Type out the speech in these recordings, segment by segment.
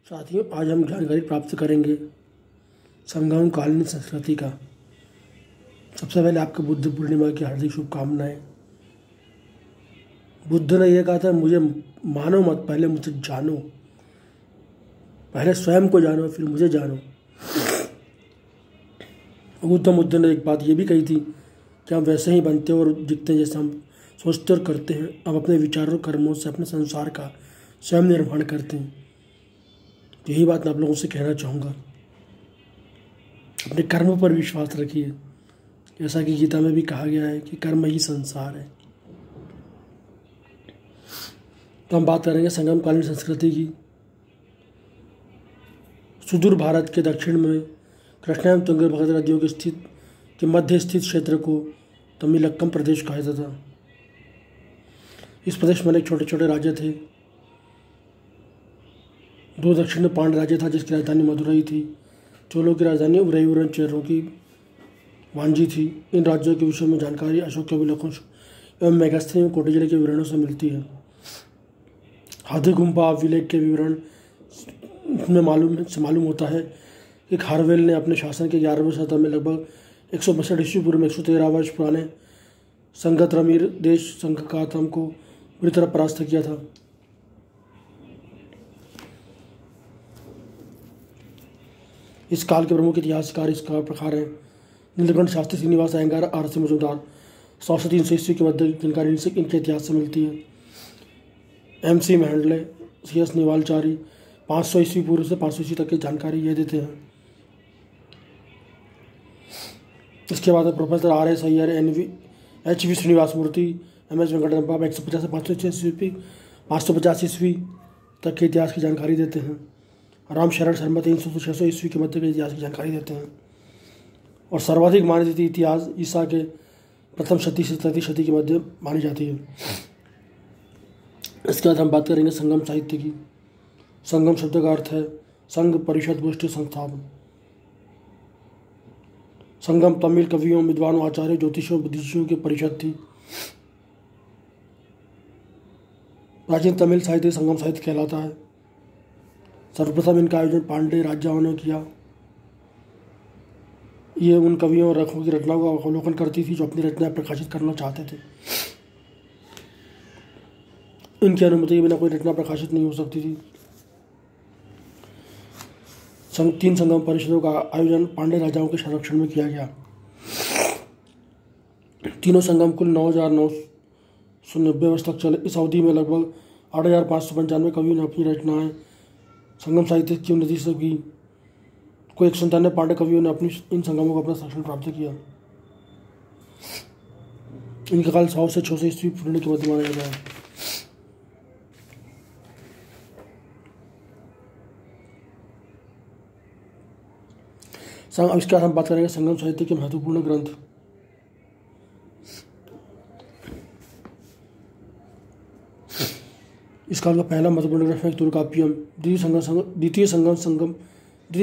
साथियों, आज हम जानकारी प्राप्त करेंगे संगम कालीन संस्कृति का। सबसे पहले आपको बुद्ध पूर्णिमा की हार्दिक शुभकामनाएं। बुद्ध ने यह कहा था, मुझे मानो मत, पहले मुझे जानो। पहले स्वयं को जानो, फिर मुझे जानो। गौतम बुद्ध ने एक बात ये भी कही थी कि हम वैसे ही बनते हैं और दिखते हैं जैसे हम सोचते और करते हैं। हम अपने विचारों कर्मों से अपने संसार का स्वयं निर्माण करते हैं। यही बात मैं आप लोगों से कहना चाहूँगा। अपने कर्मों पर विश्वास रखिए, जैसा कि गीता में भी कहा गया है कि कर्म ही संसार है। तो हम बात करेंगे संगम कालीन संस्कृति की। सुदूर भारत के दक्षिण में कृष्णा एवं तुंगभद्रा नदियों के मध्य स्थित क्षेत्र को तमिलक्कम प्रदेश कहा जाता था। इस प्रदेश में अनेक छोटे छोटे राज्य थे। दो दक्षिण में पांड्य राज्य था, जिसकी राजधानी मदुरई थी। चोलों की राजधानी उदयपुरम, चेरों की वांजी थी। इन राज्यों के विषय में जानकारी अशोक के अभिलेखों एवं मेगास्थनी में कोटे जिले के विवरणों से मिलती है। हाथी गुम्फा अभिलेख के विवरण में मालूम होता है कि खारवेल ने अपने शासन के 11वें शतक में लगभग 162 ईस्वी पूर्व में 113 वर्ष पुराने संगतरमीर देश संघकातम को पूरी तरह परास्त किया था। इस काल के प्रमुख इतिहासकार इस प्रकार हैं: नीलकंठ शास्त्री, श्रीनिवास अयंगार, आर.सी. मजूमदार। 100 से 300 ईस्वी के मध्य जानकारी इनके इतिहास से मिलती है। M.C. महंडले, C.S. निवालचारी 500 ईस्वी पूर्व से 500 ईस्वी तक की जानकारी ये देते हैं। इसके बाद professor R.S. Iyer, H.V. Srinivasa Murthy, M.S. Venkataraman 150 से 550 ईस्वी तक के इतिहास की जानकारी देते हैं। राम शरण शर्मा 300 से 600 ईस्वी के मध्य के इतिहास की जानकारी देते हैं। और सर्वाधिक मानी जाती इतिहास ईसा के प्रथम शती से 3 शती के मध्य मानी जाती है। इसके बाद हम बात करेंगे संगम साहित्य की। संगम शब्द का अर्थ है संघ, परिषद, गोष्ठी, संस्थान। संगम तमिल कवियों, विद्वानों, आचार्यों, ज्योतिषियों, बुद्धिजीवियों की परिषद थी। प्राचीन तमिल साहित्य संगम साहित्य कहलाता है। सर्वप्रथम इनका आयोजन पांड्य राजाओं ने किया। ये उन कवियों और लेखकों की रचनाओं का अवलोकन करती थी जो अपनी रचनाएं प्रकाशित करना चाहते थे। इनकी अनुमति के बिना कोई रचना प्रकाशित नहीं हो सकती थी। 3 संगम परिषदों का आयोजन पांड्य राजाओं के संरक्षण में किया गया। तीनों संगम कुल 9,990 वर्ष तक चले। इस अवधि में लगभग 8,595 कवियों ने अपनी रचनाएं संगम साहित्य की उन्नति से की। कोई 197 पांड्य कवियों ने अपनी इन संगमों को अपना संरक्षण प्राप्त किया। इनका काल 100 से 600 ईस्वी पूर्व के मध्य माना जाता है। अब इसके बाद हम बात करेंगे संगम साहित्य के महत्वपूर्ण ग्रंथ। इस काल का पहला महत्वपूर्ण ग्रंथ है तुल्कापियम। द्वितीय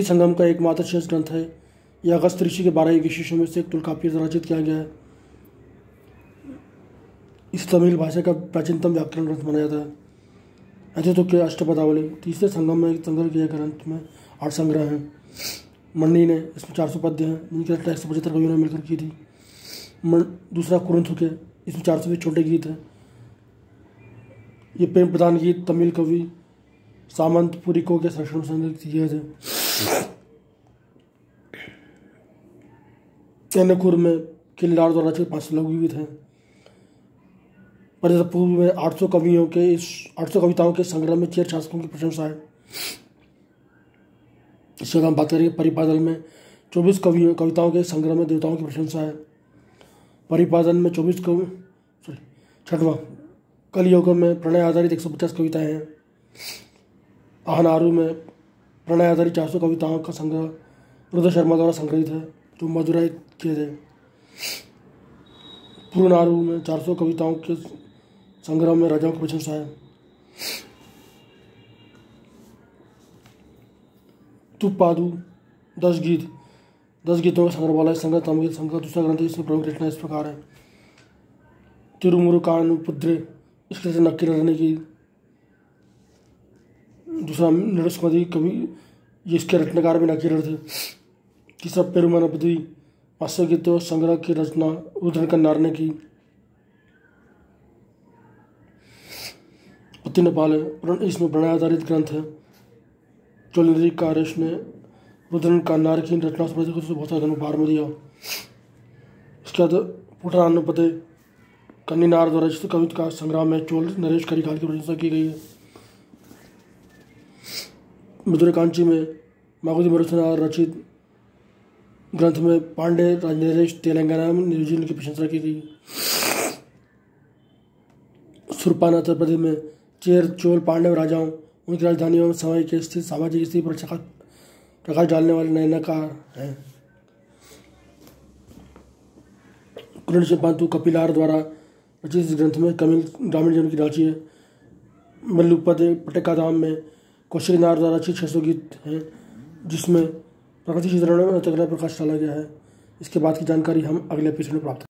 संगम का एकमात्र शेष ग्रंथ है। यह अगस्त ऋषि के 12 विशेषों में से एक तुल्कापियम रचित किया गया है। इस तमिल भाषा का प्राचीनतम व्याकरण ग्रंथ माना जाता है। ऐसे तो क्या अष्टपदावली। तीसरे संगम में संग्रह किए ग्रंथ में 8 संग्रह हैं। मन्नी ने इसमें 400 पद्य हैं, जिनकी रचना 175 कवियों ने मिलकर की थी। दूसरा कुरुंथुके, इसमें 400 से छोटे गीत हैं। ये प्रेम प्रधान गीत तमिल कवि सामंत पुरिको के संरक्षण में संग्रहित किए थे। एनकुर में किल्लार द्वारा रचित 500 लघुगीत हैं। पर पूर्व में 800 कविताओं के संग्रह में चेर शासकों की प्रशंसा है। इसके बाद हम बात करेंगे परिपादन में 24 कविताओं के संग्रह में देवताओं की प्रशंसा है। परिपादन में 6वां कलियुग में प्रणय आधारित 150 कविताएं हैं। आहनारू में प्रणय आधारित 400 कविताओं का संग्रह रुद्र शर्मा द्वारा संग्रहित है, जो मदुरई के थे। पुरनारू में 400 कविताओं के संग्रह में राजाओं की प्रशंसा है। तुपादु 10 गीतों का संग्रह वाला संग्रह तमिल संघ का दूसरा ग्रंथ है। इसकी प्रमुख रचना इस प्रकार है: तिरुमुरुकानुपुद्रे, इसके से नक्की रचने की दूसरा नृस्मदी कवि, जिसके रचनाकार भी नकीरर थे। तीसरा पेरुमलपति हास्य गीतों संग्रह की रचना रुद्रन कन्नार ने की। पत्तिनपाल है, इसमें प्रणय आधारित ग्रंथ है। चोलनिधि कारेश ने रुद्रन कन्नार की रचना से बहुत सारे उपहार में दिया। इसके बाद पुटरानुपते कन्नीनार द्वारा रचित कविता का संग्राम में चोल नरेश करिकाल की प्रशंसा की गई है। मधुरै कांची में मागुदी मरुथनार रचित ग्रंथ में पांडे राजनरेश तेलंगाना में न्यूजीलैंड की प्रशंसा की गई। सुरपानाथ प्रदेश में चेर चोल पांडव राजाओं, उनकी राजधानियों में समय के स्थित सामाजिक स्थिति पर प्रकाश डालने वाले नयनकार हैं। कुलचंपांतु कपिलार द्वारा रचित इस ग्रंथ में ग्रामीण जीवन की रांची है। मल्लुपदे पट्टकादाम में कौशिकनार द्वारा रचित 600 गीत हैं, जिसमें प्रकृति चित्रण में प्रकाश डाला गया है। इसके बाद की जानकारी हम अगले एपिसोड में प्राप्त